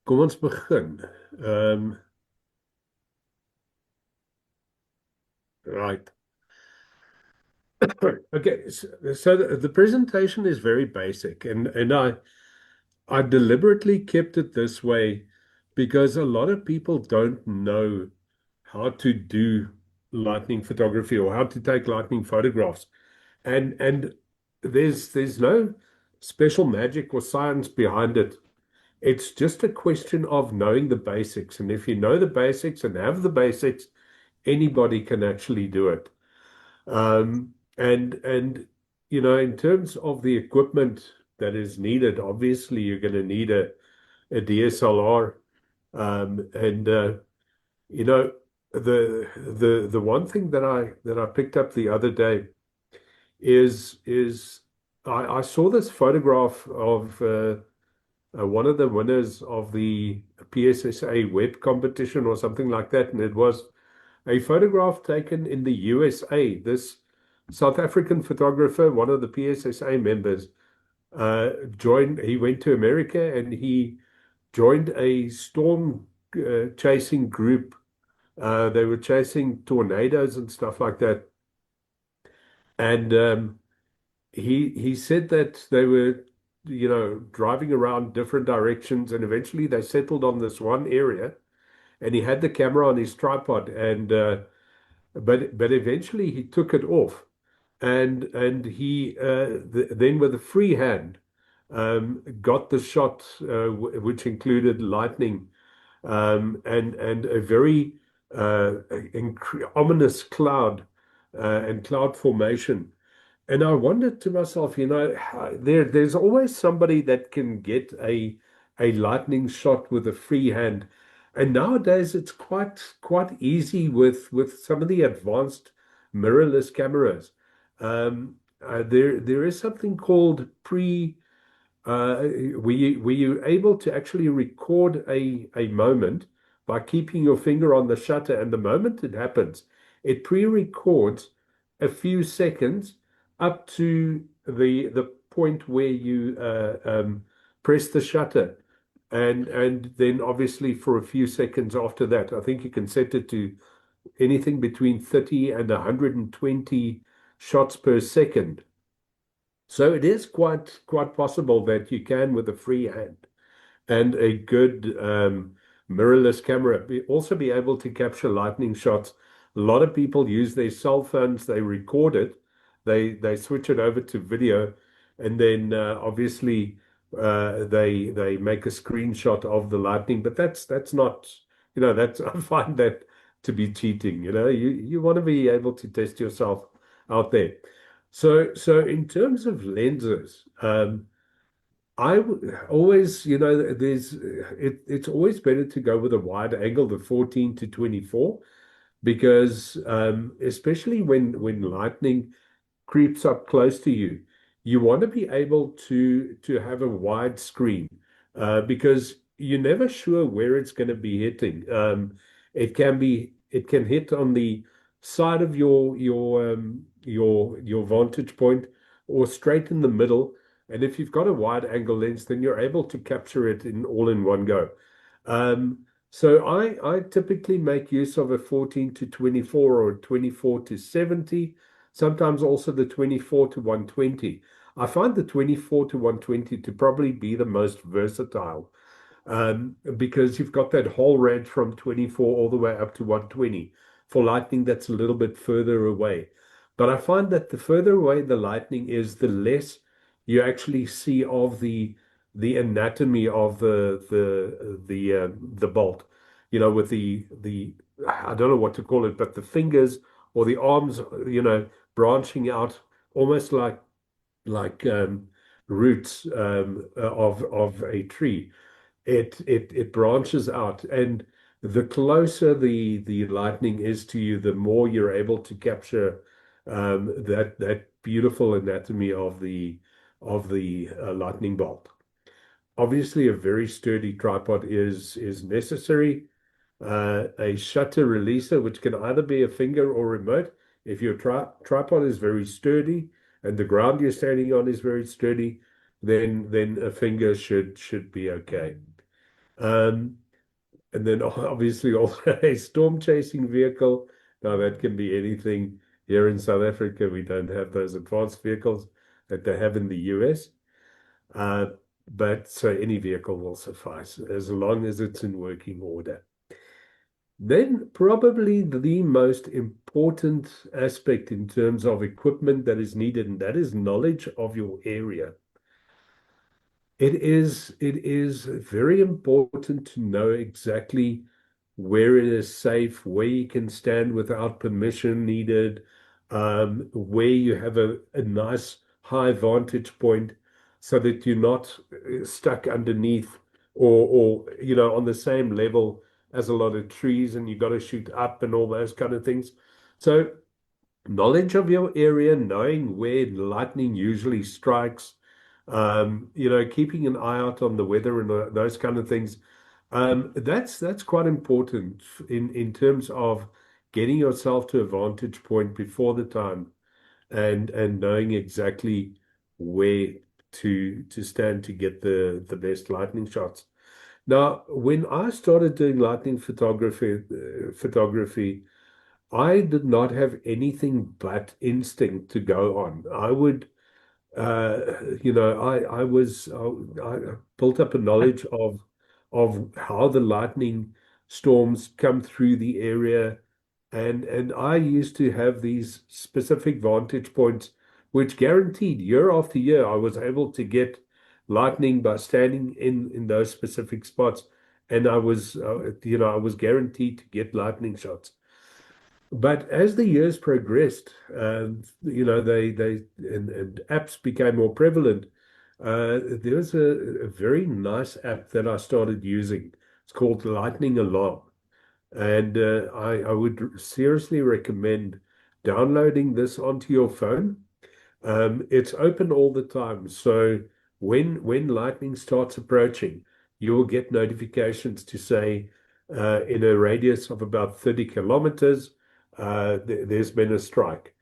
Kom ons begin. Um, right. Okay. So the presentation is very basic, and I deliberately kept it this way because a lot of people don't know how to do lightning photography or how to take lightning photographs. And there's no special magic or science behind it. It's just a question of knowing the basics. And if you know the basics and have the basics, anybody can actually do it. And in terms of the equipment that is needed, obviously you're going to need a DSLR. And you know, the one thing that I picked up the other day is I saw this photograph of one of the winners of the PSSA web competition or something like that, and it was a photograph taken in the USA. This South African photographer, one of the PSSA members, he went to America and he joined a storm chasing group. They were chasing tornadoes and stuff like that. And he said that they were, driving around different directions, and eventually they settled on this one area. And he had the camera on his tripod, and but eventually he took it off, and he then with a free hand got the shot, which included lightning, and a very ominous cloud and cloud formation. And I wondered to myself, there's always somebody that can get a lightning shot with a free hand. And nowadays it's quite easy with some of the advanced mirrorless cameras. There is something called where you're able to actually record a moment by keeping your finger on the shutter, and the moment it happens, it pre-records a few seconds up to the point where you press the shutter, and then obviously for a few seconds after that, I think you can set it to anything between 30 and 120 shots per second. So it is quite possible that you can, with a free hand and a good mirrorless camera, also be able to capture lightning shots. A lot of people use their cell phones, they record it, they switch it over to video, and then obviously they make a screenshot of the lightning. But that's not, that's I find that to be cheating. You want to be able to test yourself out there. So in terms of lenses, always, it's always better to go with a wide angle, the 14 to 24, because especially when lightning creeps up close to you, you want to be able to have a wide screen, because you're never sure where it's going to be hitting. It can hit on the side of your vantage point, or straight in the middle. And if you've got a wide angle lens, then you're able to capture it in one go. So I typically make use of a 14 to 24 or a 24 to 70, sometimes also the 24 to 120. I find the 24 to 120 to probably be the most versatile, because you've got that whole range from 24 all the way up to 120 for lightning that's a little bit further away. But I find that the further away the lightning is, the less you actually see of the anatomy of the bolt. With the I don't know what to call it, but the fingers or the arms, branching out almost like roots of a tree. It branches out, and the closer the lightning is to you, the more you're able to capture that beautiful anatomy of the lightning bolt. Obviously, a very sturdy tripod is necessary. A shutter releaser, which can either be a finger or remote. If your tripod is very sturdy and the ground you're standing on is very sturdy, then a finger should be okay. Um, and then obviously also a storm chasing vehicle. Now that can be anything. Here in South Africa, we don't have those advanced vehicles that they have in the US. Uh, but so any vehicle will suffice as long as it's in working order. Then probably the most important aspect in terms of equipment that is needed, and that is knowledge of your area. It is very important to know exactly where it is safe, where you can stand without permission needed, where you have a nice high vantage point so that you're not stuck underneath or on the same level as a lot of trees and you got to shoot up and all those kind of things. So knowledge of your area, knowing where lightning usually strikes, keeping an eye out on the weather and those kind of things. That's quite important in terms of getting yourself to a vantage point before the time and knowing exactly where to stand to get the best lightning shots. Now, when I started doing lightning photography, I did not have anything but instinct to go on. I would, I built up a knowledge of how the lightning storms come through the area, and I used to have these specific vantage points, which guaranteed year after year I was able to get lightning by standing in those specific spots, and I was guaranteed to get lightning shots. But as the years progressed, and apps became more prevalent. There was a very nice app that I started using. It's called Lightning Alarm, and I would seriously recommend downloading this onto your phone. It's open all the time, so when lightning starts approaching, you will get notifications to say in a radius of about 30 kilometers, there's been a strike.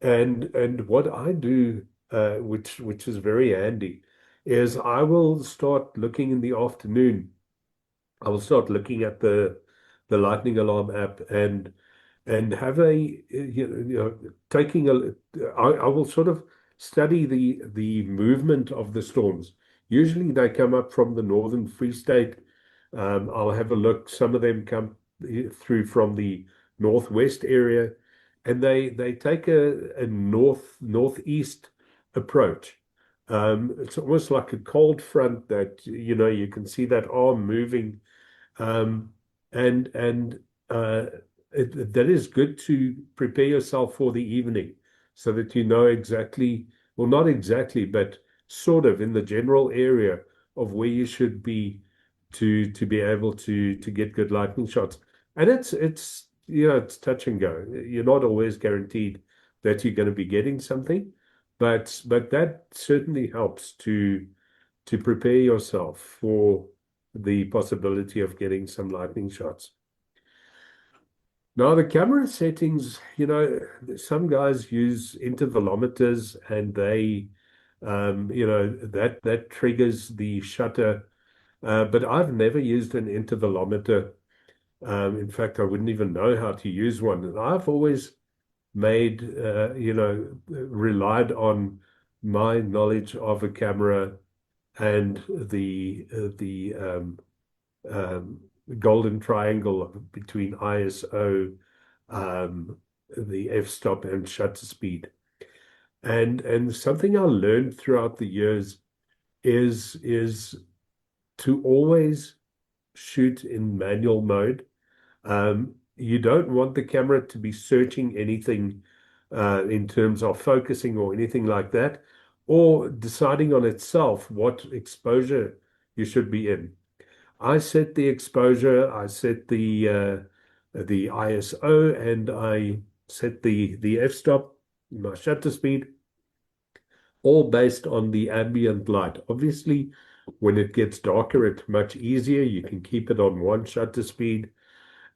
And what I do, which is very handy, is I will start looking in the afternoon. I will start looking at the lightning alarm app and have taking I will sort of study the movement of the storms. Usually they come up from the northern Free State. I'll have a look. Some of them come through from the northwest area, and they take a northeast approach. It's almost like a cold front that you can see that arm moving, um, and that is good to prepare yourself for the evening so that you know exactly, well, not exactly, but sort of in the general area of where you should be to be able to get good lightning shots. And it's touch and go. You're not always guaranteed that you're going to be getting something, but that certainly helps to prepare yourself for the possibility of getting some lightning shots. Now, the camera settings, some guys use intervalometers and that triggers the shutter. But I've never used an intervalometer. In fact, I wouldn't even know how to use one. And I've always relied on my knowledge of a camera and the golden triangle between ISO, um, the f-stop, and shutter speed. And something I learned throughout the years is to always shoot in manual mode. You don't want the camera to be searching anything in terms of focusing or anything like that, or deciding on itself what exposure you should be in. I set the exposure, I set the ISO, and I set the f-stop, my shutter speed, all based on the ambient light. Obviously, when it gets darker, it's much easier. You can keep it on one shutter speed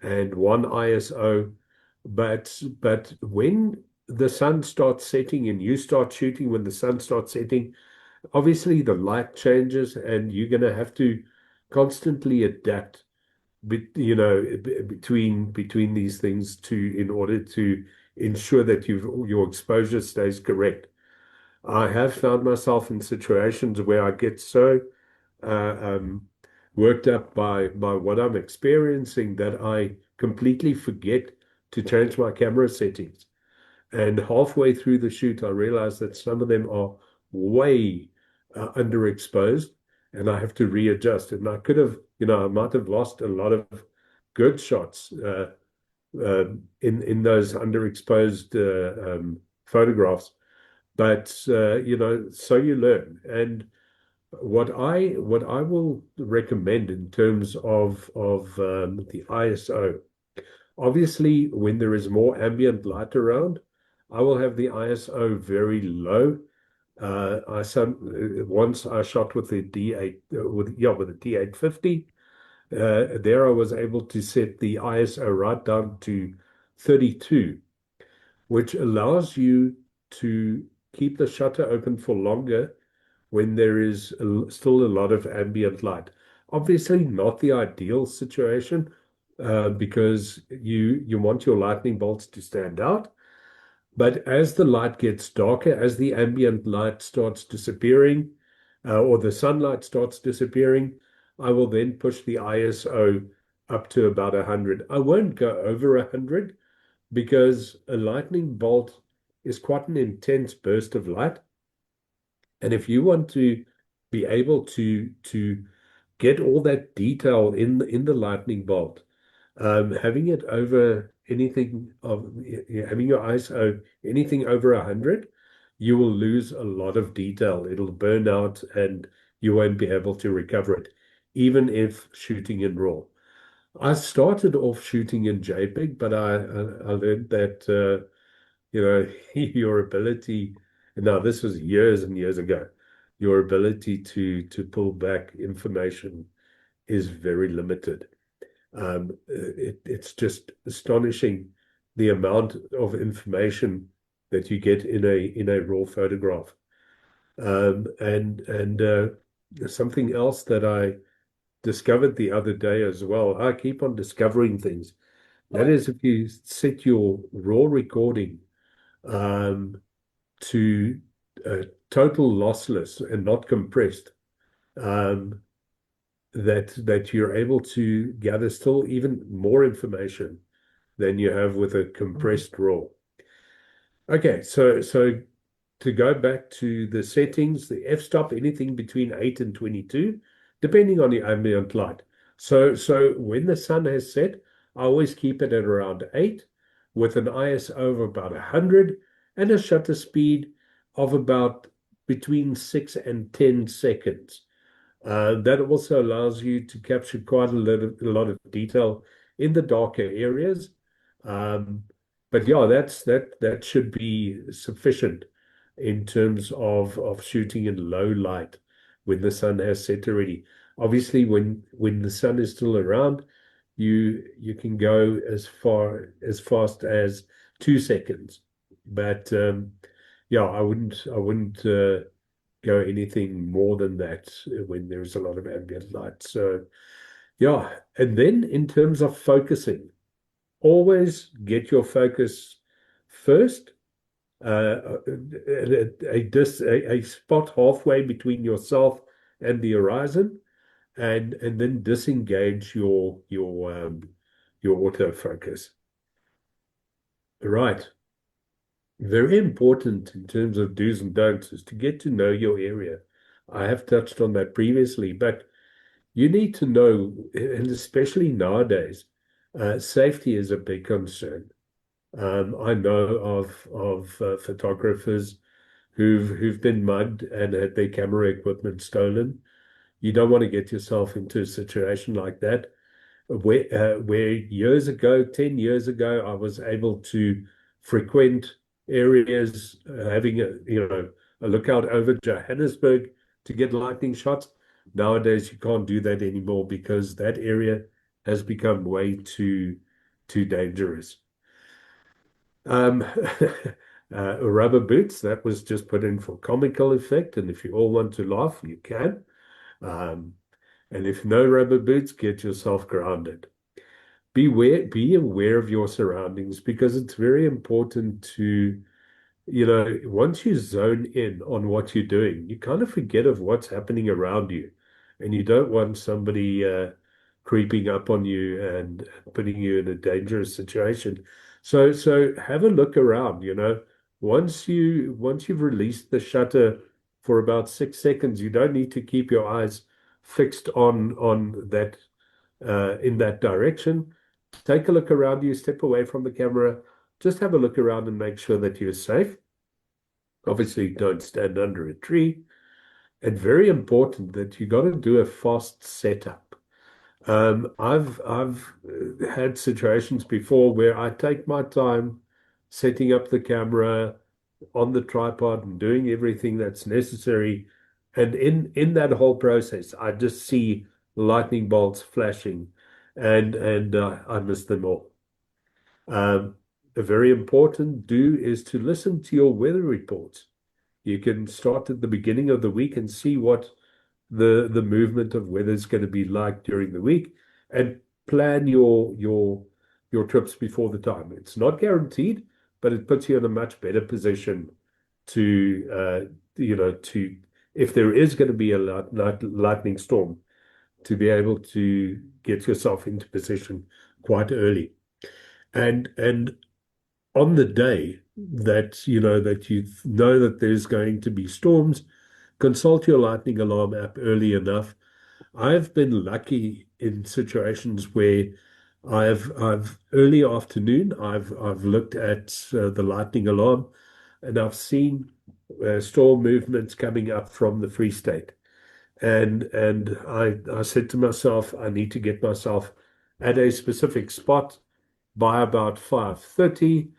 and one ISO. But when the sun starts setting and you start shooting when the sun starts setting, obviously the light changes and you're going to have to constantly adapt, between these things in order to ensure that your exposure stays correct. I have found myself in situations where I get so uh, um, worked up by what I'm experiencing that I completely forget to change my camera settings. And halfway through the shoot, I realized that some of them are way underexposed, and I have to readjust. And I could have, I might have lost a lot of good shots in those underexposed photographs. But so you learn. And what I will recommend in terms of the ISO. Obviously, when there is more ambient light around, I will have the ISO very low. Once I shot with the D8 with the D850. There I was able to set the ISO right down to 32, which allows you to keep the shutter open for longer when there is still a lot of ambient light. Obviously, not the ideal situation because you want your lightning bolts to stand out. But as the light gets darker, as the ambient light starts disappearing, or the sunlight starts disappearing, I will then push the ISO up to about 100. I won't go over 100 because a lightning bolt is quite an intense burst of light. And if you want to be able to get all that detail in the lightning bolt, having it over anything of having your ISO anything over 100, you will lose a lot of detail. It'll burn out and you won't be able to recover it, even if shooting in RAW. I started off shooting in JPEG, but I learned that your ability. Now this was years and years ago. Your ability to pull back information is very limited. It's just astonishing the amount of information that you get in a raw photograph. And something else that I discovered the other day as well. I keep on discovering things. That is, if you set your raw recording um, to total lossless and not compressed, um, that you're able to gather still even more information than you have with a compressed raw. Okay, so to go back to the settings, the f-stop, anything between 8 and 22, depending on the ambient light. So when the sun has set, I always keep it at around 8 with an ISO of about 100 and a shutter speed of about between 6 and 10 seconds. That also allows you to capture quite a lot of detail in the darker areas. Um, but yeah, that should be sufficient in terms of shooting in low light when the sun has set already. Obviously, when the sun is still around, you can go as fast as 2 seconds. But yeah, I wouldn't go anything more than that when there's a lot of ambient light. So yeah, and then in terms of focusing, always get your focus first. A spot halfway between yourself and the horizon, and then disengage your autofocus. Right. Very important in terms of do's and don'ts is to get to know your area. I have touched on that previously, but you need to know, and especially nowadays, safety is a big concern. I know of photographers who've been mugged and had their camera equipment stolen. You don't want to get yourself into a situation like that. Where years ago, 10 years ago, I was able to frequent areas, having a lookout over Johannesburg to get lightning shots. Nowadays, you can't do that anymore because that area has become way too dangerous. Um, Rubber boots, that was just put in for comical effect, and if you all want to laugh, you can. Um, And if no rubber boots, get yourself grounded. Be aware of your surroundings because it's very important to, once you zone in on what you're doing, you kind of forget of what's happening around you. And you don't want somebody creeping up on you and putting you in a dangerous situation. So have a look around, once you've released the shutter for about 6 seconds, you don't need to keep your eyes fixed on that in that direction. Take a look around you, step away from the camera, just have a look around and make sure that you're safe. Obviously, don't stand under a tree. And very important that you got to do a fast setup. I've had situations before where I take my time setting up the camera on the tripod and doing everything that's necessary. And in that whole process, I just see lightning bolts flashing, and I miss them all. Um, a very important do is to listen to your weather reports. You can start at the beginning of the week and see what the movement of weather is going to be like during the week, and plan your trips before the time. It's not guaranteed, but it puts you in a much better position to to if there is going to be a lightning storm, to be able to get yourself into position quite early. And on the day that you know that there's going to be storms, consult your lightning alarm app early enough. I've been lucky in situations where I've early afternoon, I've looked at the lightning alarm, and I've seen storm movements coming up from the Free State. And I said to myself, I need to get myself at a specific spot by about 5:30,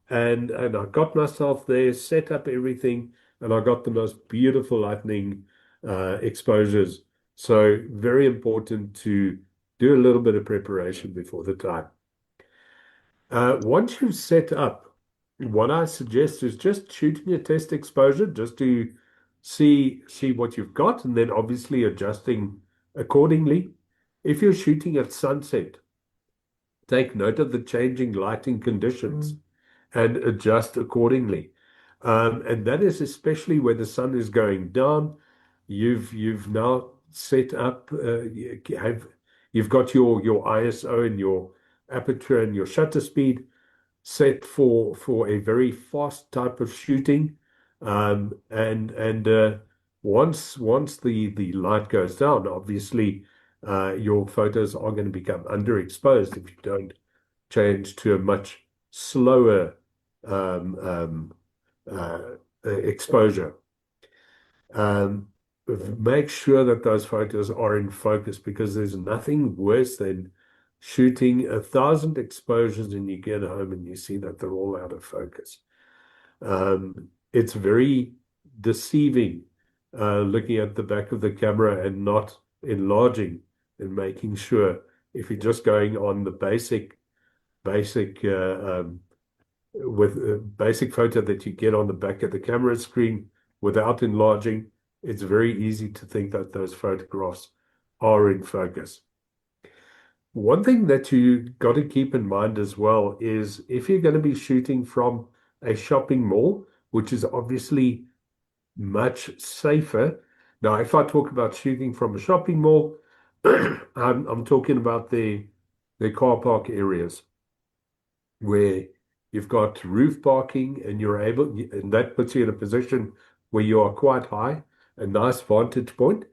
and I got myself there, set up everything, and I got the most beautiful lightning exposures. So very important to do a little bit of preparation before the time. Once you've set up, what I suggest is just shooting a test exposure just to see what you've got, and then obviously adjusting accordingly. If you're shooting at sunset, take note of the changing lighting conditions and adjust accordingly. And that is especially where the sun is going down. You've now set up, you've got your ISO and your aperture and your shutter speed set for a very fast type of shooting. And once the light goes down, obviously your photos are going to become underexposed if you don't change to a much slower um, um, exposure. Um, Make sure that those photos are in focus, because there's nothing worse than shooting 1,000 exposures and you get home and you see that they're all out of focus. It's very deceiving looking at the back of the camera and not enlarging and making sure, if you're just going on the basic with a basic photo that you get on the back of the camera screen without enlarging, it's very easy to think that those photographs are in focus. One thing that you got to keep in mind as well is, if you're going to be shooting from a shopping mall, which is obviously much safer. Now, if I talk about shooting from a shopping mall, I'm talking about the car park areas where you've got roof parking, and and that puts you in a position where you are quite high, a nice vantage point.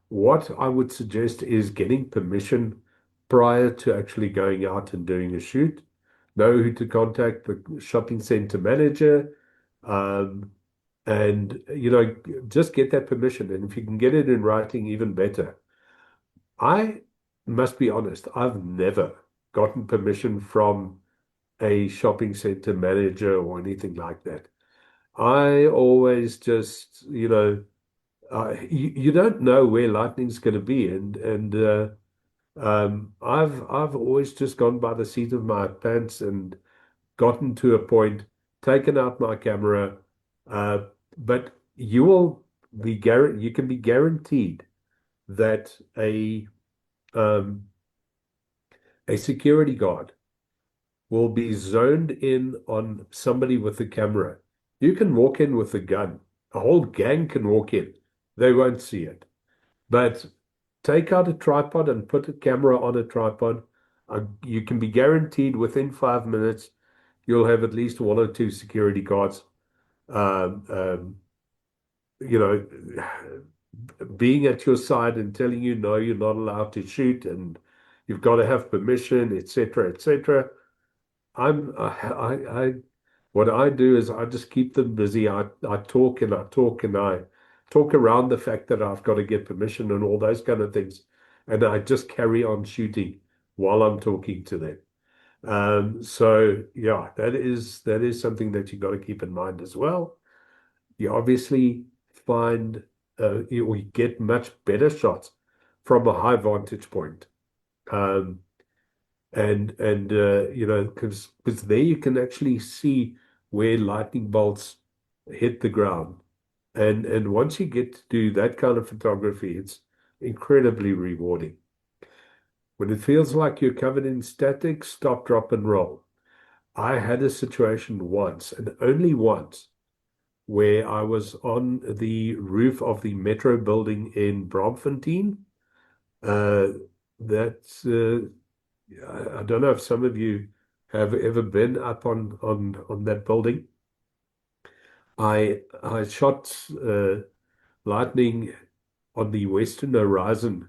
What I would suggest is getting permission prior to actually going out and doing a shoot. Know who to contact, the shopping center manager, um, and just get that permission. And if you can get it in writing, even better. I must be honest, I've never gotten permission from a shopping center manager or anything like that. I always just, you don't know where lightning's going to be, and I've always just gone by the seat of my pants and gotten to a point, taken out my camera, uh, but you can be guaranteed that um, a security guard will be zoned in on somebody with a camera. You can walk in with a gun. A whole gang can walk in. They won't see it. But take out a tripod and put a camera on a tripod. You can be guaranteed within 5 minutes you'll have at least one or two security guards, um, um, you know, being at your side and telling you no, you're not allowed to shoot and you've got to have permission, etc., etc. I what I do is I just keep them busy. I talk and I talk and I talk around the fact that I've got to get permission and all those kind of things. And I just carry on shooting while I'm talking to them. So yeah, that is something that you got to keep in mind as well. You obviously find you get much better shots from a high vantage point. Um, and because there you can actually see where lightning bolts hit the ground. And once you get to do that kind of photography, it's incredibly rewarding. When it feels like you're covered in static, stop, drop, and roll. I had a situation once, and only once, where I was on the roof of the metro building in Brandpunt. Uh, that's I don't know if some of you have ever been up on that building. I shot lightning on the western horizon,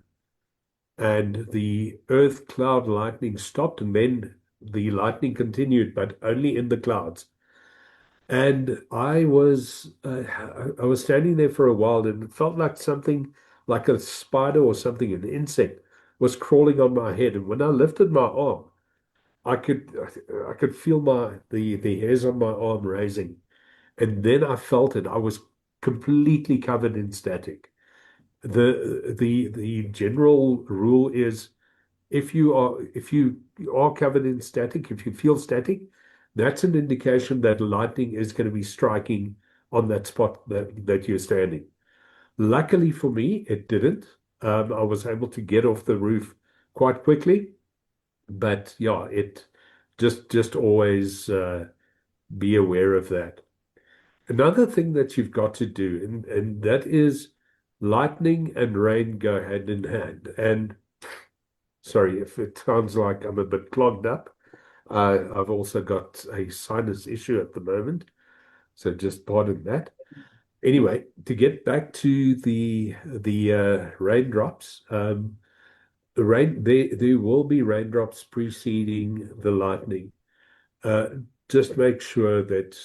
and the earth cloud lightning stopped, and then the lightning continued, but only in the clouds. And I was standing there for a while, and it felt like something, like a spider or something, an insect, was crawling on my head. And when I lifted my arm, I could I could feel the hairs on my arm raising, and then I felt it. I was completely covered in static. The general rule is if you are covered in static, if you feel static, that's an indication that lightning is going to be striking on that spot that you're standing. Luckily for me, it didn't. I was able to get off the roof quite quickly, but yeah, it just always be aware of that. Another thing that you've got to do, and that is lightning and rain go hand in hand. And sorry if it sounds like I'm a bit clogged up. I've also got a sinus issue at the moment, so just pardon that. Anyway, to get back to the raindrops, there will be raindrops preceding the lightning. Uh, just make sure that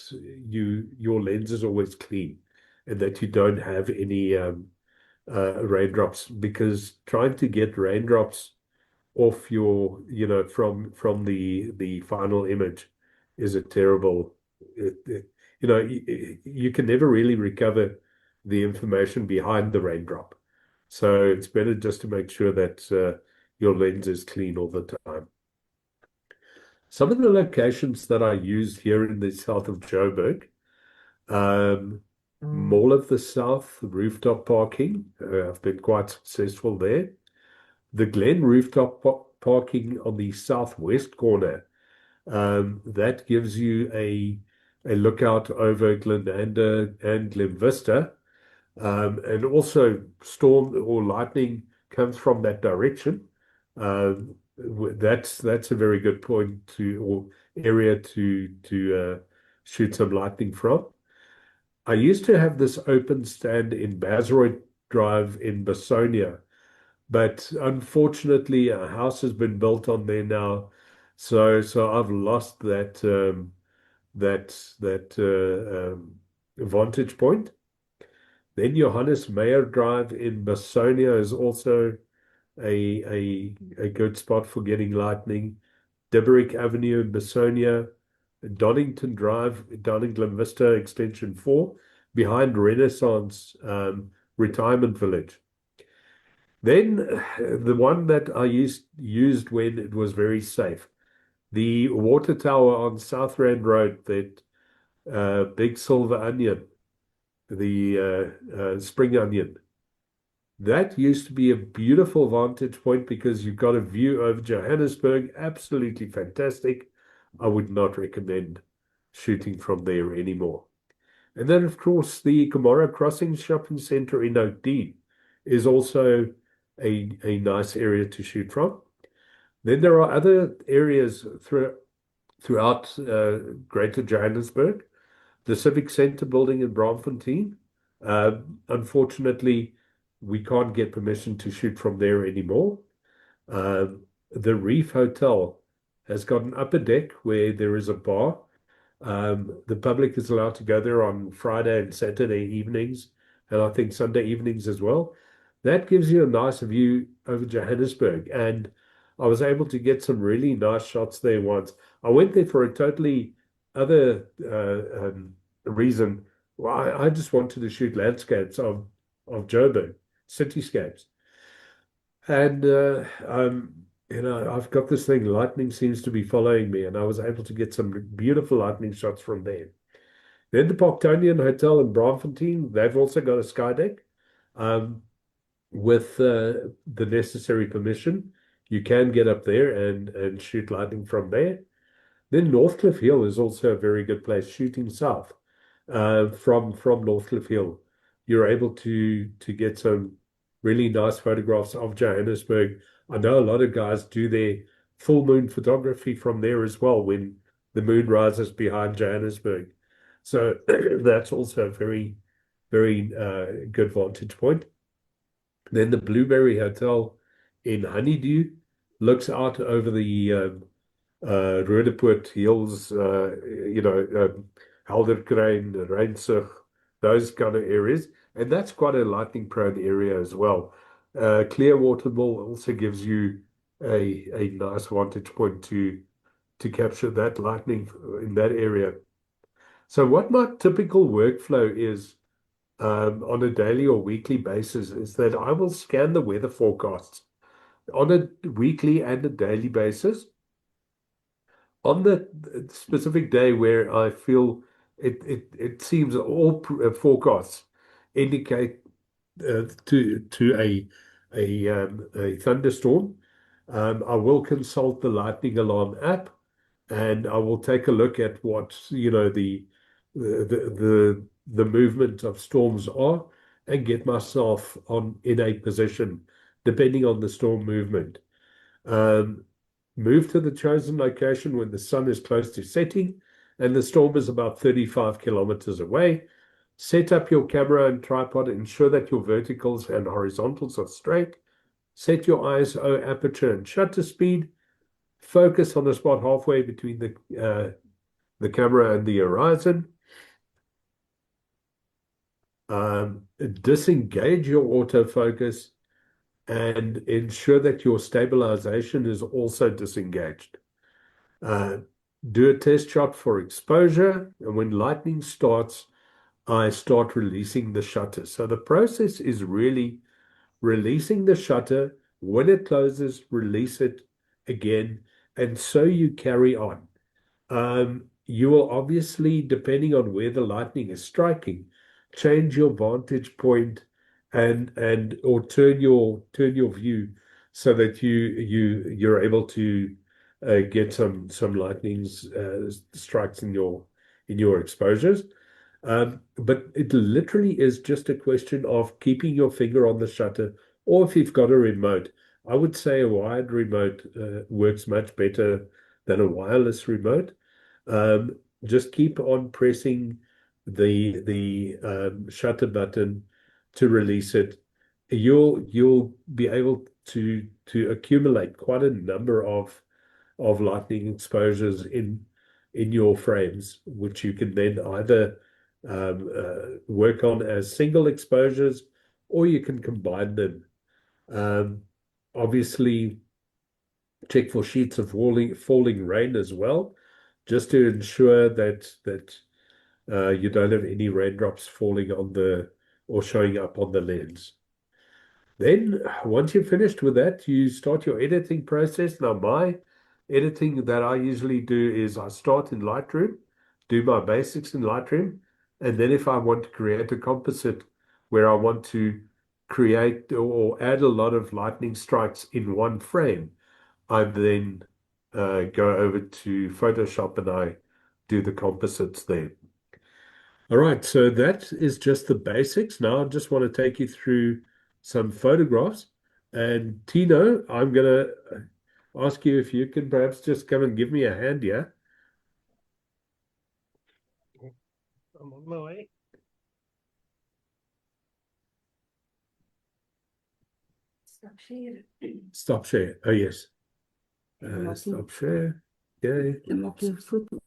your lens is always clean and that you don't have any raindrops, because trying to get raindrops off your, from the final image is a terrible, you can never really recover the information behind the raindrop. So it's better just to make sure that your lens is clean all the time. Some of the locations that I used here in the south of Joburg, um, Mall of the South rooftop parking. I've been quite successful there. The Glen rooftop parking on the southwest corner. That gives you a lookout over Glenanda and Glen Vista. And also storm or lightning comes from that direction. That's a very good point to or area to shoot some lightning from. I used to have this open stand in Basroyd Drive in Basonia, but unfortunately a house has been built on there now, so I've lost that vantage point. Then Johannes Meyer Drive in Basonia is also a good spot for getting lightning. Debberick Avenue in Basonia, Donington Drive down in Glen Vista Extension 4, behind Renaissance Retirement Village. Then the one that I used when it was very safe, the water tower on South Rand Road, that big silver onion, the spring onion. That used to be a beautiful vantage point because you've got a view over Johannesburg, absolutely fantastic. I would not recommend shooting from there anymore. And then, of course, the Gomorrah Crossing Shopping Centre in Oakdene is also a nice area to shoot from. Then there are other areas throughout Greater Johannesburg. The Civic Centre building in Brandpunt. Unfortunately, we can't get permission to shoot from there anymore. The Reef Hotel has got an upper deck where there is a bar. The public is allowed to go there on Friday and Saturday evenings, and I think Sunday evenings as well. That gives you a nice view over Johannesburg, and I was able to get some really nice shots there once. I went there for a totally other reason. Well, I just wanted to shoot landscapes of Joburg, cityscapes. And I've got this thing, lightning seems to be following me, and I was able to get some beautiful lightning shots from there. Then the Parktonian Hotel in Braamfontein, they've also got a sky deck um, with the necessary permission. You can get up there and shoot lightning from there. Then Northcliffe Hill is also a very good place, shooting south from Northcliffe Hill. You're able to get some really nice photographs of Johannesburg. I know a lot of guys do their full moon photography from there as well when the moon rises behind Johannesburg. So that's also a very, very good vantage point. Then the Blueberry Hotel in Honeydew looks out over the Roodepoort Hills, Helderkruin, Reinsig, those kind of areas. And that's quite a lightning prone area as well. Clearwater Mall also gives you a nice vantage point to capture that lightning in that area. So what my typical workflow is on a daily or weekly basis is that I will scan the weather forecasts on a weekly and a daily basis. On the specific day where I feel it seems all forecasts indicate to a thunderstorm, I will consult the lightning alarm app, and I will take a look at what the movement of storms are, and get myself on in a position depending on the storm movement. Um, Move to the chosen location when the sun is close to setting and the storm is about 35 kilometers away. Set up your camera and tripod. Ensure that your verticals and horizontals are straight. Set your ISO aperture and shutter speed. Focus on a spot halfway between the camera and the horizon. Disengage your autofocus and ensure that your stabilization is also disengaged. Uh, do a test shot for exposure, and when lightning starts, I start releasing the shutter. So the process is really releasing the shutter. When it closes, release it again, and so you carry on. You will obviously, depending on where the lightning is striking, change your vantage point and or turn your view so that you're able to get some lightnings strikes in your exposures. But it literally is just a question of keeping your finger on the shutter, or if you've got a remote, I would say a wired remote works much better than a wireless remote. Just keep on pressing the shutter button to release it. You'll be able to accumulate quite a number of lightning exposures in your frames, which you can then either work on as single exposures, or you can combine them. Um, Obviously, check for sheets of falling rain as well, just to ensure that you don't have any raindrops falling on the or showing up on the lens. Then, once you're finished with that, you start your editing process. Now, my editing that I usually do is I start in Lightroom, do my basics in Lightroom, and then if I want to create a composite where I want to create or add a lot of lightning strikes in one frame, I then go over to Photoshop and I do the composites there. All right, so that is just the basics. Now I just want to take you through some photographs. And Tino, I'm going to ask you if you can perhaps just come and give me a hand here. I'm on my way. Stop share. Stop share. Oh, yes. Maak Stop share. Okay. jy maak jou foto.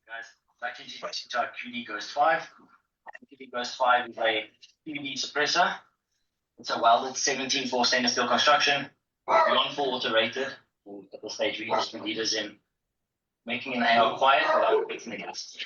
Guys, back into our QD Ghost 5. QD Ghost 5 is a QD suppressor. It's a welded 17-4 stainless steel construction, beyond full auto rated. At this stage, we just need leaders in making an AR quiet without fixing the gas.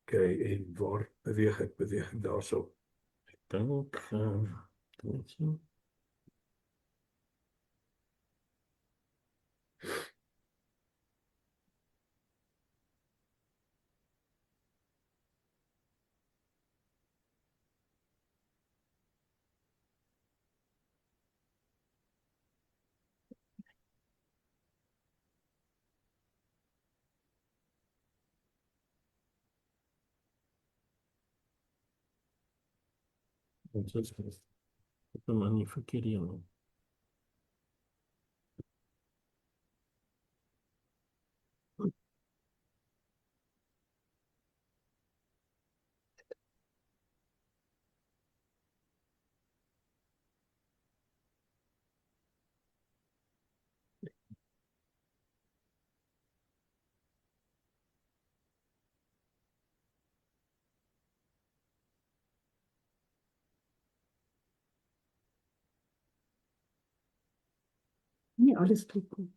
Okay, en waar beweeg ek? Beweeg ek daarso? Ek dink, dink so. Dit is ek ben maar nie verkeerd hier nie. Nie alles klik nie.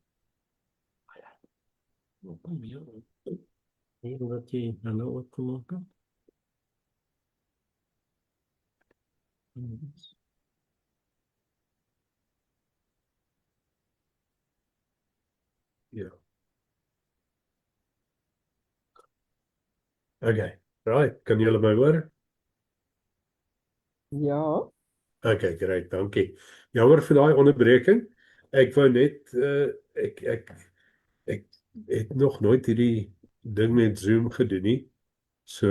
Kom hier. Hier wat jy nou ook gemaak het. Ja. Okay, right. Kan julle my hoor? Ja. Okay, great, dankie. Jammer vir daai onderbreking. Ek wou net ek het nog nooit hierdie ding met Zoom gedoen nie. So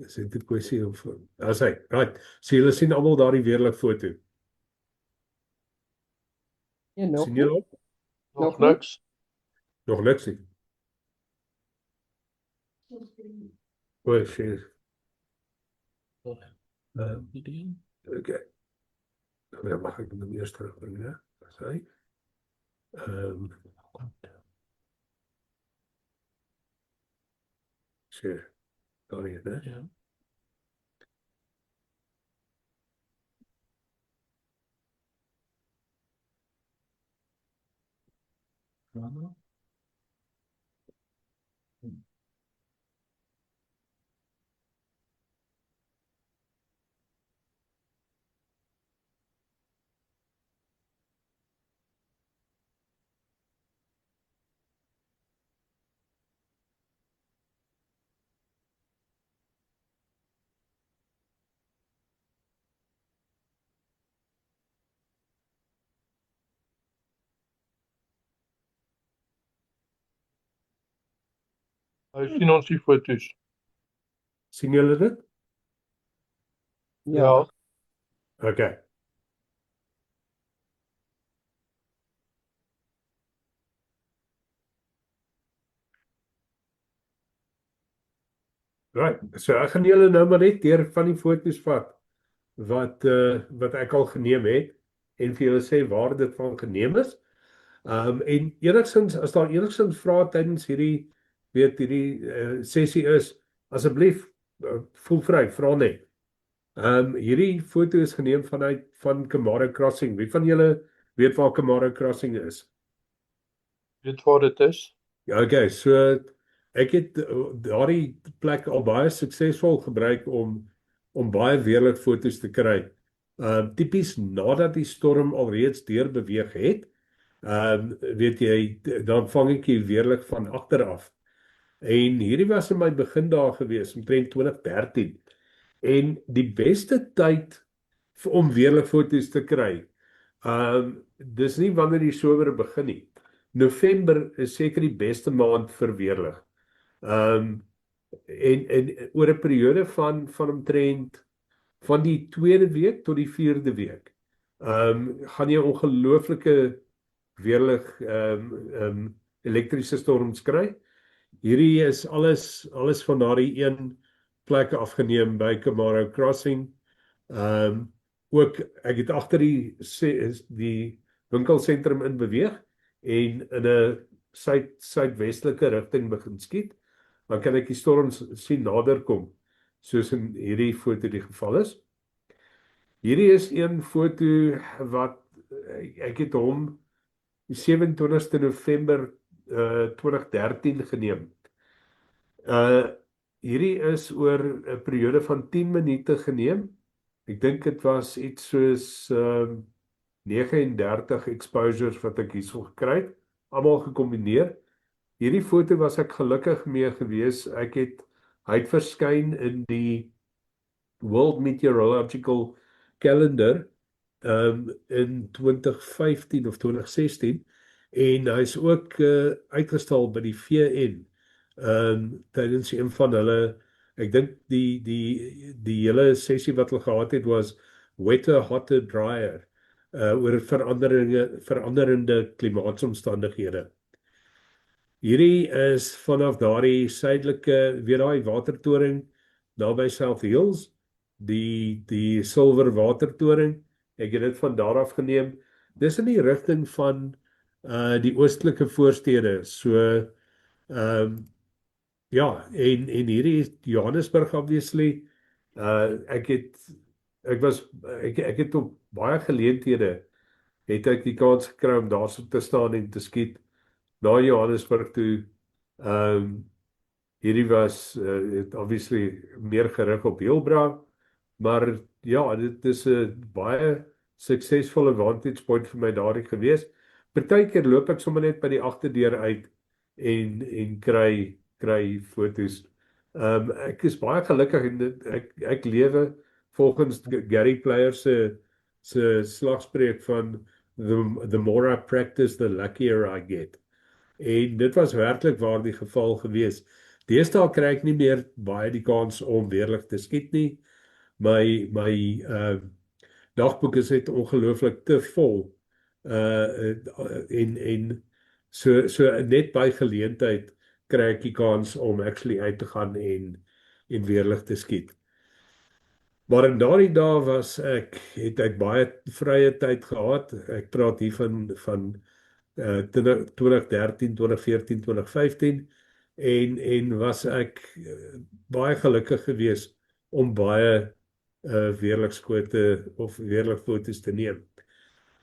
is dit 'n kwessie of as hy, right. So julle sien almal daardie weerlig foto. Ja, nog Sien julle? Nog niks. Nog niks nie. O, shit. Idee. Okay. Dan mag ek hom eers terugbring, né? As hy. Sure. Sorry, né? Ja. Waarom? Hy sien ons die foto's. Sien julle dit? Ja. Okay. Right, so ek gaan julle nou maar net deur van die foto's vat wat ek al geneem het en vir julle sê waar dit van geneem is. En enigstens as daar enigstens vrae tydens hierdie sessie is, asseblief voel vry, vra net. Hierdie foto is geneem van Kamara Crossing. Wie van julle weet waar Kamara Crossing is? Weet waar dit is? Ja, okay, so ek het daardie plek al baie suksesvol gebruik om baie weerlig foto's te kry. Tipies nadat die storm alreeds deur beweeg het, weet jy, dan vang ek die weerlig van agter af. En hierdie was in my begindae gewees, omtrent 2013. En die beste tyd om weerlig foto's te kry, dis nie wanneer die somer begin nie. November is seker die beste maand vir weerlig. En oor 'n periode van omtrent van die 2de week tot die 4de week, gaan jy ongelooflike weerlig elektriese storms kry. Hierdie is alles van daardie een plek afgeneem by Kamara Crossing. Ook ek het agter die winkelsentrum in beweeg en in 'n suidwestelike rigting begin skiet. Dan kan ek die storms sien nader kom, soos in hierdie foto die geval is. Hierdie is een foto wat ek het hom die 27ste November 2013 geneem. Hierdie is oor 'n periode van 10 minute geneem. Ek dink dit was iets soos 39 exposures wat ek hierso gekry het, almal gekombineer. Hierdie foto was ek gelukkig mee gewees. Hy het verskyn in die World Meteorological Calendar in 2015 of 2016 en hy's ook uitgestal by die VN tydens een van hulle, ek dink die hele sessie wat hulle gehad het was wetter, hotter, drier, oor veranderende klimaatsomstandighede. Hierdie is vanaf daardie suidelike, weer daai watertoring naby South Hills, die Silver Watertoring. Ek het dit van daar af geneem. Dis in die rigting van die oostelike voorstede. So ja, en hierdie is Johannesburg obviously. Ek het op baie geleenthede het ek die kans gekry om daar so te staan en te skiet na Johannesburg toe. Hierdie was obviously meer gerig op Heilbron, maar ja, dit is 'n baie suksesvolle vantage point vir my daardie gewees. Partykeer loop ek sommer net by die agterdeur uit en kry foto's. Ek is baie gelukkig en ek lewe volgens Gary Player se slagspreuk van the more I practice, the luckier I get. En dit was werklik waar die geval gewees. Deesdae kry ek nie meer baie die kans om weerlig te skiet nie. My dagboek is net ongelooflik te vol. En so net by geleentheid kry ek die kans om actually uit te gaan en weerlig te skiet. Maar in daardie dae het ek baie vrye tyd gehad. Ek praat hier van 2013, 2014, 2015 en was ek baie gelukkig gewees om baie weerligskote of weerligfoto's te neem.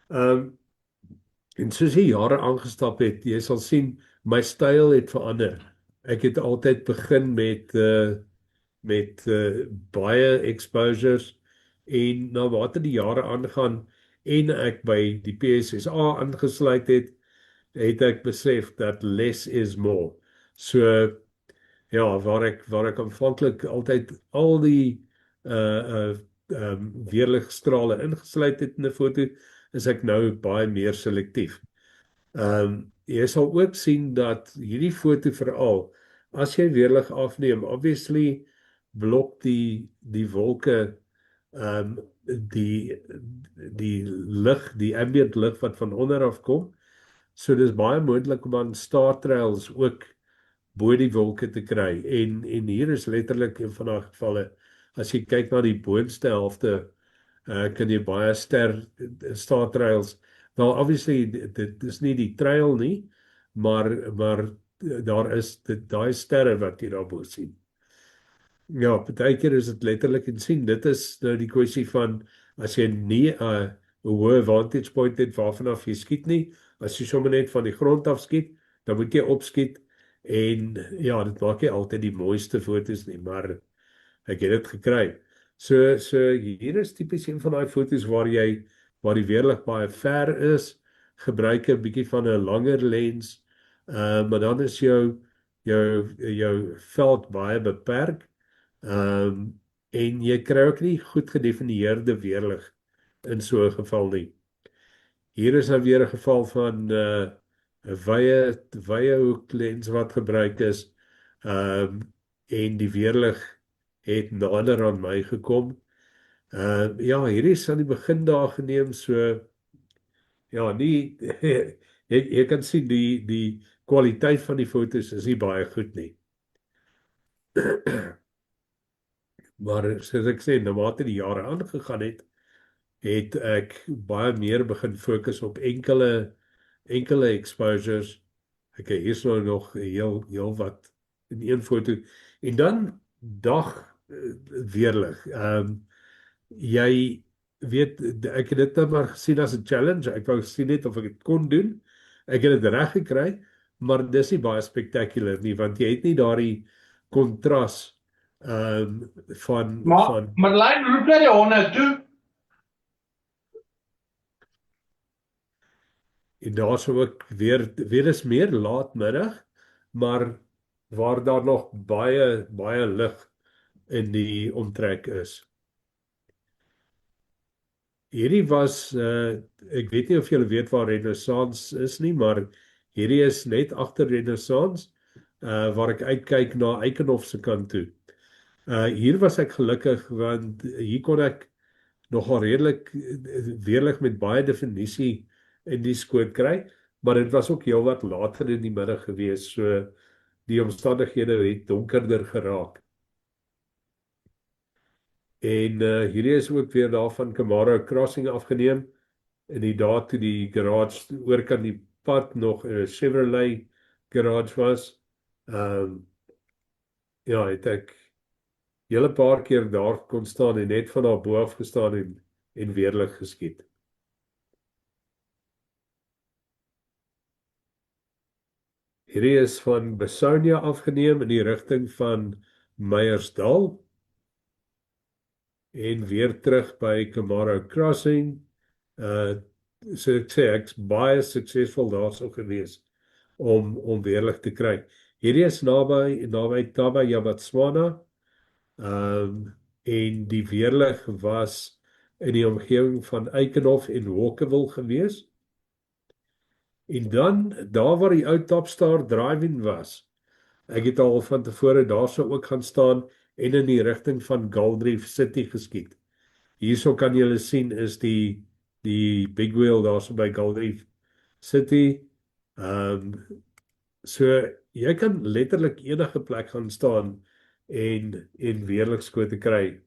En soos die jare aangestap het, jy sal sien, my styl het verander. Ek het altyd begin met baie exposures en na watter die jare aangaan en ek by die PSSA aangesluit het ek besef dat less is more. So ja, waar ek aanvanklik altyd al die weerligstrale ingesluit het in 'n foto, is ek nou baie meer selektief. Jy sal ook sien dat hierdie foto veral, as jy weerlig afneem, obviously blok die wolke die lig, die ambient lig wat van onder af kom. So dis baie moontlik om aan star trails ook bo die wolke te kry. En hier is letterlik een van daai gevalle, as jy kyk na die boonste helfte, kan jy baie star trails, wel obviously dit is nie die trail nie, maar daar is daai sterre wat jy daarbo sien. Ja, partykeer is dit letterlik en sien, dit is nou die kwessie van, as jy nie 'n hoë vantage point het waarvan af jy skiet nie, as jy sommer net van die grond af skiet, dan moet jy opskiet, en ja, dit maak nie altyd die mooiste foto's nie, maar ek het dit gekry. So hier is tipies een van daai foto's waar die weerlig baie ver is, gebruik 'n bietjie van 'n langer lens, maar dan is jou veld baie beperk, en jy kry ook nie goed gedefinieerde weerlig in so 'n geval nie. Hier is nou weer 'n geval van 'n wye hoeklens wat gebruik is, en die weerlig het nader aan my gekom. Ja, hierdie is aan die begin daar geneem, so ja, nie jy kan sien die kwaliteit van die foto's is nie baie goed nie. Maar soos ek sê, naarmate die jare aangegaan het ek baie meer begin fokus op enkele exposures. Ek het hier so nog heel wat in een foto, en dan dag weerlig. Jy weet, ek het dit nou maar gesien as 'n challenge. Ek wou sien net of ek dit kon doen. Ek het dit reg gekry, maar dis nie baie spectacular nie, want jy het nie daardie kontras van Marlijn, roep net die honde toe. en daar sou ook weer is meer laatmiddag, maar waar daar nog baie lig in die omtrek is. Hierdie was, ek weet nie of julle weet waar Renaissance is nie, maar hierdie is net agter Renaissance, waar ek uitkyk na Eikenhof se kant toe. Hier was ek gelukkig, want hier kon ek nogal redelik weerlig met baie definisie in die skoot kry, maar dit was ook heel wat later in die middag gewees, so die omstandighede het donkerder geraak. En hierdie is ook weer daar van Camaro Crossing afgeneem, en die dae toe die garage oorkant die pad nog 'n Chevrolet garage was. Ja, het ek hele paar keer daar kon staan en net van daar bo af gestaan en weerlig geskiet. Hierdie is van Besonia afgeneem in die rigting van Meyersdal, en weer terug by Camaro Crossing. So ek sê, ek's baie suksesvol daarso gewees om weerlig te kry. Hierdie is naby Jabatswana, en die weerlig was in die omgewing van Eikenhof en Walkerville gewees. En dan, daar waar die ou Topstar Drive-in was, ek het al van tevore daarso ook gaan staan en in die rigting van Galdrief City geskiet. Hierso kan julle sien is die big wheel daarso by Galdrief City. So jy kan letterlik enige plek gaan staan en weerligskote kry.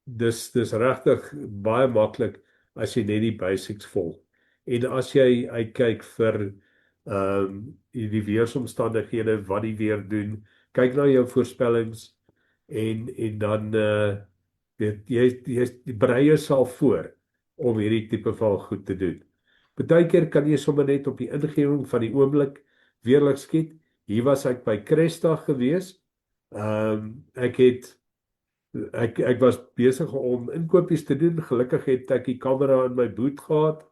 Dis regtig baie maklik as jy net die basics volg. En as jy uitkyk vir die weersomstandighede, wat die weer doen, kyk na jou voorspellings en dan jy berei jouself voor om hierdie tipe van goed te doen. Partykeer kan jy sommer net op die ingewing van die oomblik weerlig skiet. Hier was ek by Cresta gewees. Ek was besig om inkopies te doen. Gelukkig het ek die kamera in my boot gehad.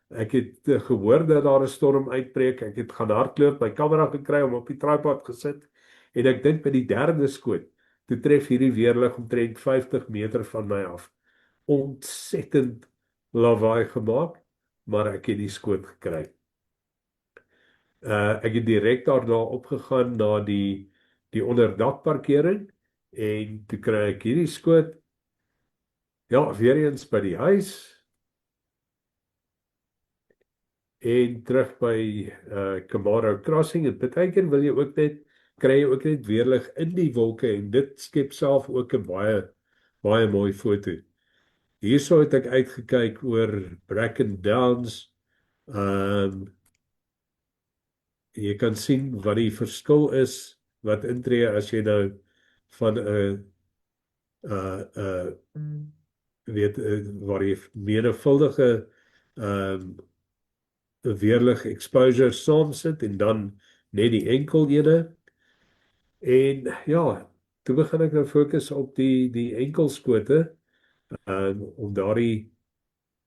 Ek het gehoor dat daar 'n storm uitbreek. Ek het gaan hardloop, my kamera gekry om op die tripod gesit, en ek dink by die derde skoot, toe tref hierdie weerlig omtrent 50 meter van my af. Ontsettend lawaai gemaak, maar ek het die skoot gekry. Ek het direk daarna opgegaan na die onderdakparkering, en toe kry ek hierdie skoot, ja, weer eens by die huis. en terug by Kamado Crossing. En baie keer wil jy ook net, kry jy ook net weerlig in die wolke en dit skep self ook 'n baie mooi foto. Hierso het ek uitgekyk oor Bracken Downs. Jy kan sien wat die verskil is wat intree as jy nou van 'n waar jy menigvuldige weerlig exposure saam sit en dan net die enkel ene. En ja, toe begin ek nou fokus op die enkelskote om daardie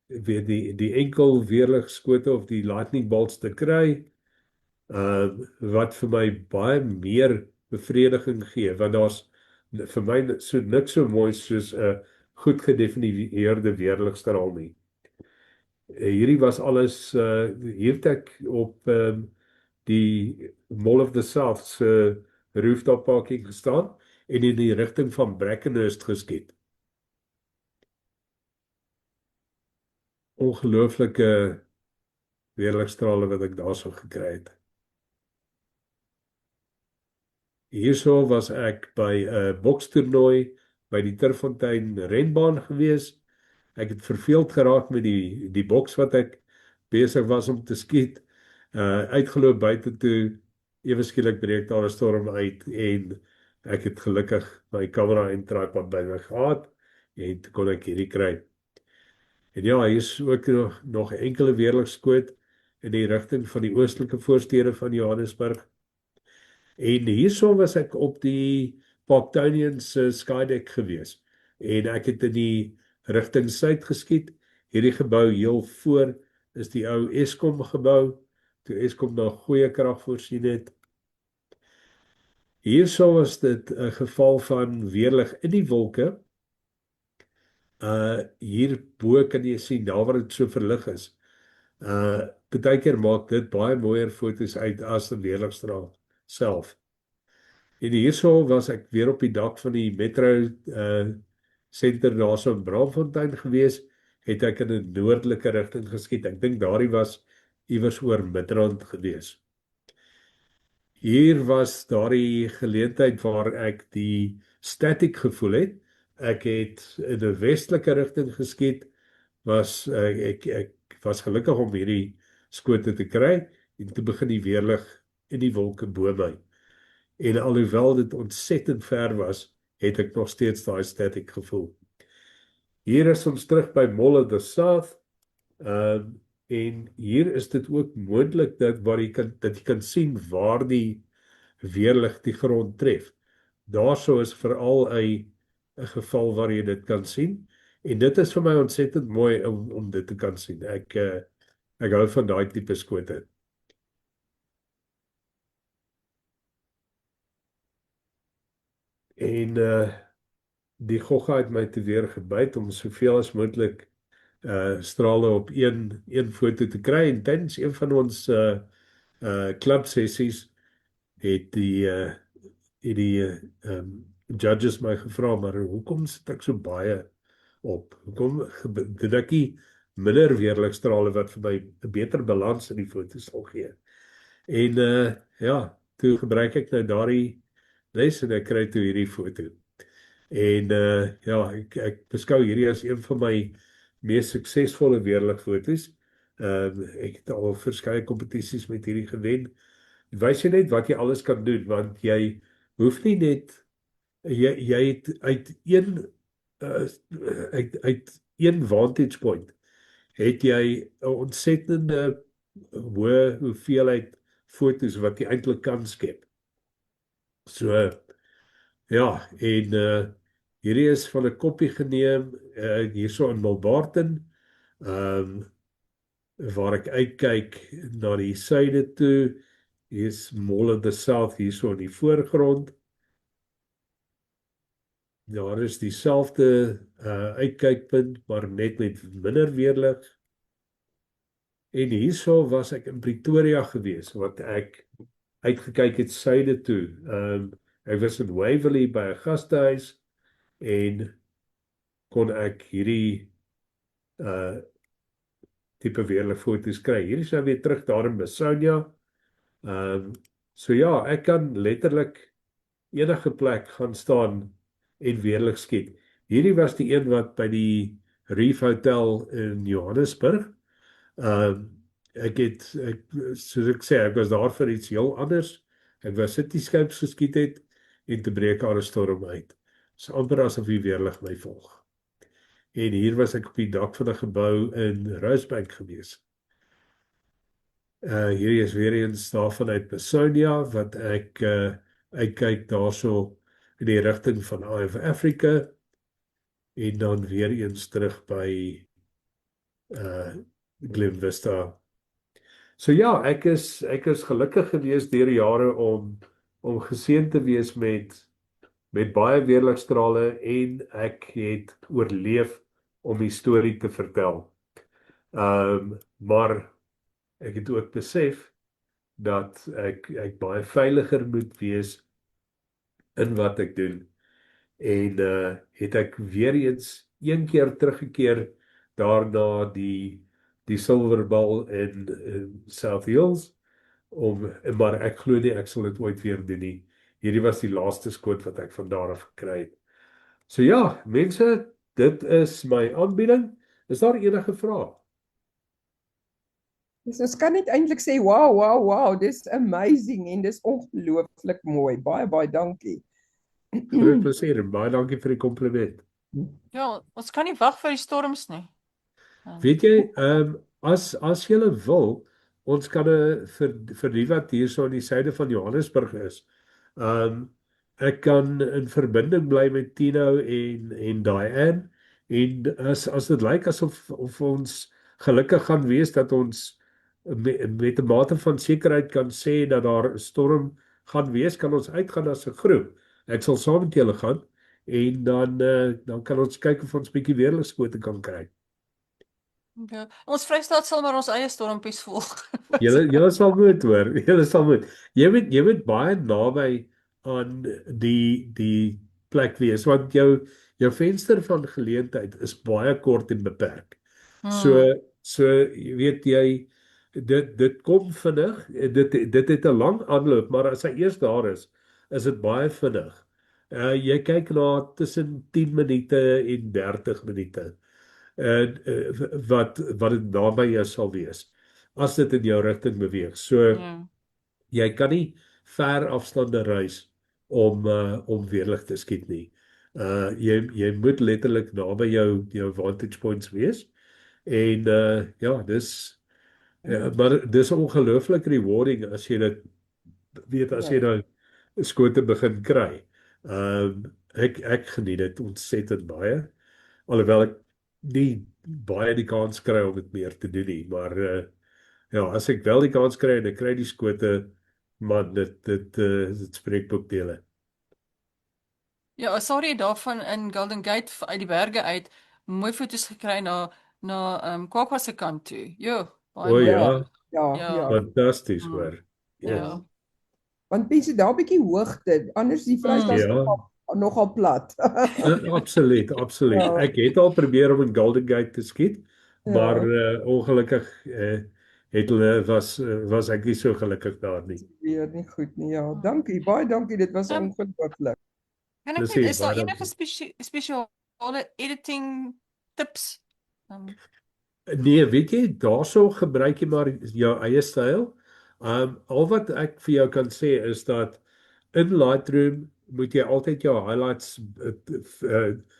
die enkel weerligskote of die lightning bolts te kry. Wat vir my baie meer bevrediging gee, want daar's vir my niks so mooi soos 'n goed gedefinieerde weerligstraal nie. Hierdie was alles, hier het ek op die Mall of the South se rooftop parking gestaan en in die rigting van Brackenhurst geskiet. Ongelooflike weerligstrale wat ek daarso gekry het. Hierso was ek by 'n bokstoernooi by die Turffontein renbaan gewees. Ek het verveeld geraak met die boks wat ek besig was om te skiet. Uitgeloop buite toe, ewe skielik breek daar 'n storm uit en ek het gelukkig my kamera en tripod by my gehad en toe kon ek hierdie kry. En ja, hier is ook nog enkele weerligskoot in die rigting van die oostelike voorstede van Johannesburg. En hierso was ek op die Parktonian se skydeck gewees en ek het in die rigting suid geskiet. Hierdie gebou heel voor is die ou Eskom gebou, toe Eskom nou goeie krag voorsien het. Hierso was dit 'n geval van weerlig in die wolke. Hierbo kan jy sien, daar waar dit so verlig is. Baie keer maak dit baie mooier foto's uit as 'n weerligstraal self. En hierso was ek weer op die dak van die metro senter daarso in Brandpunt gewees, het ek in 'n noordelike rigting geskiet. Ek dink daardie was iewers oor Midrand gewees. Hier was daardie geleentheid waar ek die static gevoel het. Ek het in 'n westelike rigting geskiet, ek was gelukkig om hierdie skote te kry en toe begin die weerlig in die wolke bo my. En alhoewel dit ontsettend ver was, het ek nog steeds daai static gevoel. Hier is ons terug by Mall of the South, en hier is dit ook moontlik dat jy kan sien waar die weerlig die grond tref. Daarso is veral 'n geval waar jy dit kan sien, en dit is vir my ontsettend mooi om dit te kan sien. Ek hou van daai tipe skote. En die gogga het my te weer gebyt om soveel as moontlik strale op een foto te kry, en tydens een van ons klubsessies het die judges my gevra, maar hoekom sit ek so baie op? Hoekom doen ek nie minder weerligstrale wat vir my 'n beter balans in die foto's sal gee? En ja, toe gebruik ek nou daardie les en ek kry toe hierdie foto. En ja, ek beskou hierdie as een van my mees suksesvolle weerligfoto's. Ek het al verskeie kompetisies met hierdie gewen. Wys jy net wat jy alles kan doen, want jy hoef nie net jy het uit een vantage point het jy 'n ontsettende hoë hoeveelheid foto's wat jy eintlik kan skep. So ja, en hierdie is van 'n koppie geneem hierso in Milbarton, waar ek uitkyk na die suide toe. Hier is Mall of the South hierso in die voorgrond. Daar is dieselfde uitkykpunt, maar net met minder weerlig. En hierso was ek in Pretoria gewees, wat ek uitgekyk het suide toe. Ek was in Waverley by 'n gastehuis en kon ek hierdie tipe weerligfoto's kry. Hier is nou weer terug daar in Besonia. So ja, ek kan letterlik enige plek gaan staan en weerlig skiet. Hierdie was die een wat by die Reef Hotel in Johannesburg. Soos ek sê, ek was daar vir iets heel anders. Ek was cityscapes geskiet het en toe breek daar 'n storm uit. So amper asof die weerlig my volg. En hier was ek op die dak van 'n gebou in Rosebank gewees. Hierdie is weer eens daarvan uit Besonia wat ek uitkyk daarso in die rigting van Eye of Africa en dan weer eens terug by Glen Vista. So ja, ek is gelukkig gewees deur die jare om geseën te wees met baie weerligstrale en ek het oorleef om die storie te vertel. Maar ek het ook besef dat ek baie veiliger moet wees in wat ek doen. En het ek weer eens een keer teruggekeer daarna die Silverbal in South Hills maar ek glo nie ek sal dit ooit weer doen nie. Hierdie was die laaste skoot wat ek van daar af gekry het. So ja, mense, dit is my aanbieding. Is daar enige vrae? Dus ons kan net eintlik sê wow, dis amazing en dis ongelooflik mooi. Baie dankie. Groot plesier en baie dankie vir die kompliment. Ja, ons kan nie wag vir die storms nie. Weet jy, as jy wil, ons kan vir die wat hier so in die suide van Johannesburg is, ek kan in verbinding bly met Tino en Diane en as dit lyk asof ons gelukkig gaan wees dat ons met 'n mate van sekerheid kan sê dat daar 'n storm gaan wees, kan ons uitgaan as 'n groep. Ek sal saam met julle gaan en dan kan ons kyk of ons bietjie weerligskote kan kry. Ja, ons Vrystaat sal maar ons eie stormpies volg. Julle sal moet hoor, julle sal moet. Jy moet baie naby aan die plek wees want jou venster van geleentheid is baie kort en beperk. So jy weet dit kom vinnig. Dit het 'n lang aanloop, maar as hy eers daar is dit baie vinnig. Jy kyk na tussen 10 minute en 30 minute. Wat dit naby jou sal wees as dit in jou rigting beweeg. So jy kan nie ver afstande reis om weerlig te skiet nie. Jy moet letterlik naby jou vantage points wees. En ja, maar dis ongelooflik rewarding as jy dit weet as jy nou skote begin kry. Ek geniet dit ontsettend baie. Alhoewel ek nie baie die kans kry om dit meer te doen nie, maar ja, as ek wel die kans kry en ek kry die skote, man, dit spreek boekdele. Ja, sorry daarvan in Golden Gate uit die berge uit mooi foto's gekry na Kwakwa se kant toe. Jo, baie mooi. Ja. Fantasties hoor. Ja. Want mense daar 'n bietjie hoogte, anders die Vrystaat nogal plat. Absoluut. Ja. Ek het al probeer om in Golden Gate te skiet, maar ongelukkig was ek nie so gelukkig daar nie. Weer nie goed nie. Ja, dankie, baie dankie. Dit was ongelooflik. En ek weet, is daar enige spesiale editing tips? Nee, weet jy, daarso gebruik jy maar jou eie styl. Al wat ek vir jou kan sê is dat in Lightroom moet jy altyd jou highlights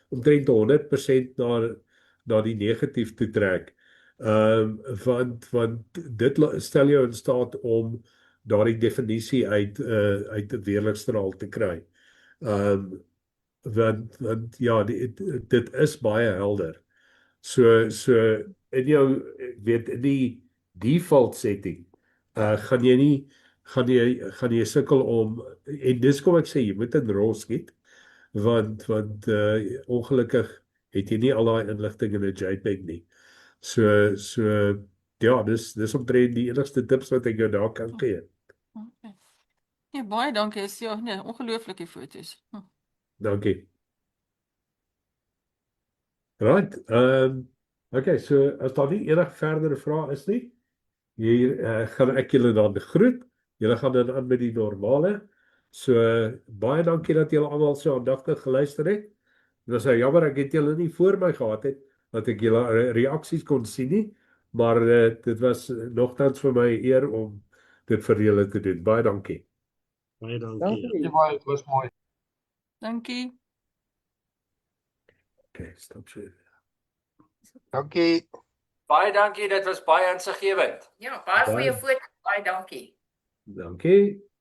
omtrent 100% na die negatief toe trek. Want dit stel jou in staat om daardie definisie uit 'n weerligstraal te kry. Want ja, dit is baie helder. So in jou weet in die default setting gaan jy sukkel om en dis kom ek sê jy moet in RAW skiet want ongelukkig het jy nie al daai inligting in 'n JPEG nie. So ja, dis omtrent die enigste tips wat ek jou daar kan gee. Okay. Ja, baie dankie. Ja, nee, ongelooflike foto's. Dankie. Right. Okay, so as daar nie enig verdere vrae is nie, hier gaan ek julle dan groet. Julle gaan dan aan met die normale. So baie dankie dat julle almal so aandagtig geluister het. Dit was jammer ek het julle nie voor my gehad het dat ek julle reaksies kon sien nie, maar dit was nogtans vir my eer om dit vir julle te doen. Baie dankie. Baie dankie. Dankie. Baie, dit was mooi. Dankie. Okay, stop so. Dankie. Baie dankie, dit was baie insiggewend. Ja, baie goeie Baie. foto. Baie dankie. Dankie.